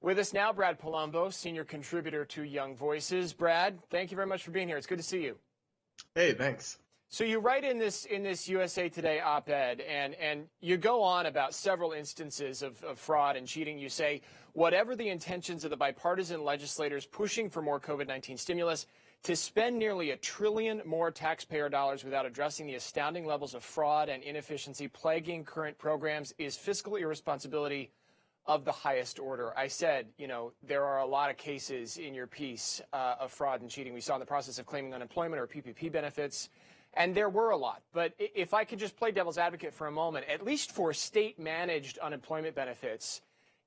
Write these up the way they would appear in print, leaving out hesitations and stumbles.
With us now, Brad Polumbo, senior contributor to Young Voices. Brad, thank you very much for being here. It's good to see you. Hey, thanks. So you write in this USA Today op-ed, and you go on about several instances of fraud and cheating. You say, whatever the intentions of the bipartisan legislators pushing for more COVID-19 stimulus, to spend nearly $1 trillion more taxpayer dollars without addressing the astounding levels of fraud and inefficiency plaguing current programs is fiscal irresponsibility of the highest order. I said, there are a lot of cases in your piece of fraud and cheating. We saw in the process of claiming unemployment or PPP benefits, and there were a lot. But if I could just play devil's advocate for a moment, at least for state-managed unemployment benefits,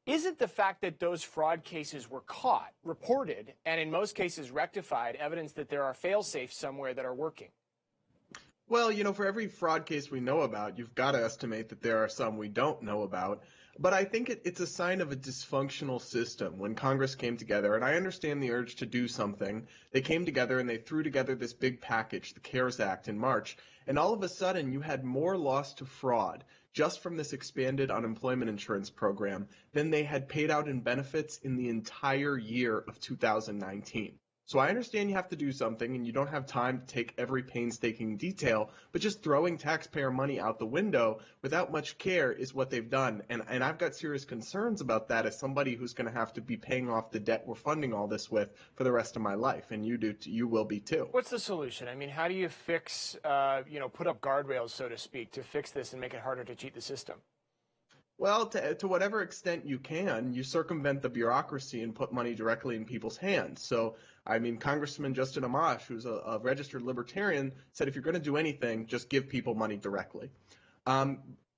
isn't the fact that those fraud cases were caught, reported, and in most cases rectified evidence that there are fail-safes somewhere that are working? Well, for every fraud case we know about, you've got to estimate that there are some we don't know about. But I think it's a sign of a dysfunctional system when Congress came together, and I understand the urge to do something. They came together and they threw together this big package, the CARES Act, in March, and all of a sudden you had more loss to fraud just from this expanded unemployment insurance program than they had paid out in benefits in the entire year of 2019. So I understand you have to do something and you don't have time to take every painstaking detail, but just throwing taxpayer money out the window without much care is what they've done. And I've got serious concerns about that as somebody who's going to have to be paying off the debt we're funding all this with for the rest of my life. And you will be too. What's the solution? I mean, how do you fix, put up guardrails, so to speak, to fix this and make it harder to cheat the system? Well, to whatever extent you can, you circumvent the bureaucracy and put money directly in people's hands. So, Congressman Justin Amash, who's a registered libertarian, said if you're going to do anything, just give people money directly.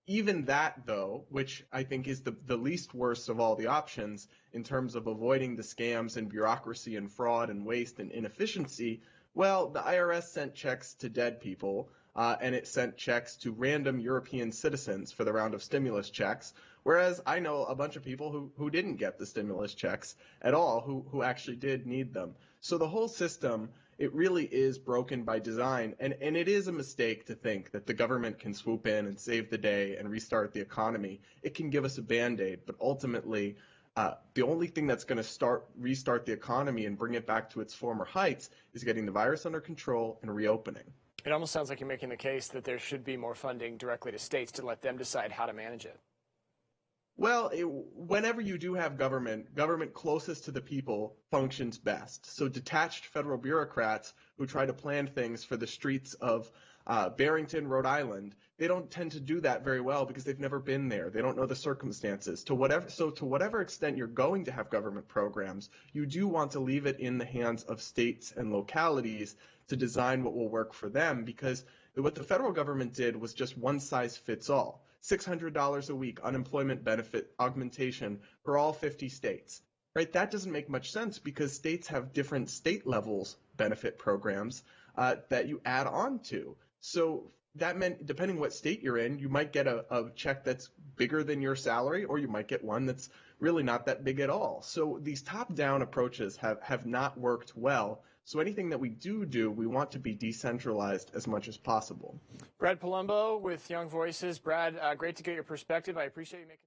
Even that, though, which I think is the least worst of all the options in terms of avoiding the scams and bureaucracy and fraud and waste and inefficiency, well, the IRS sent checks to dead people. And it sent checks to random European citizens for the round of stimulus checks, whereas I know a bunch of people who didn't get the stimulus checks at all, who actually did need them. So the whole system, it really is broken by design, and it is a mistake to think that the government can swoop in and save the day and restart the economy. It can give us a Band-Aid, but ultimately, the only thing that's going to restart the economy and bring it back to its former heights is getting the virus under control and reopening. It almost sounds like you're making the case that there should be more funding directly to states to let them decide how to manage it. Well, whenever you do have government closest to the people functions best. So detached federal bureaucrats who try to plan things for the streets of Barrington, Rhode Island, they don't tend to do that very well because they've never been there. They don't know the circumstances. To whatever extent you're going to have government programs, you do want to leave it in the hands of states and localities to design what will work for them, because what the federal government did was just one size fits all. $600 a week unemployment benefit augmentation for all 50 states. Right? That doesn't make much sense because states have different state levels benefit programs that you add on to. So that meant, depending what state you're in, you might get a check that's bigger than your salary, or you might get one that's really not that big at all. So these top-down approaches have not worked well. So anything that we do, we want to be decentralized as much as possible. Brad Polumbo with Young Voices. Brad, great to get your perspective. I appreciate you making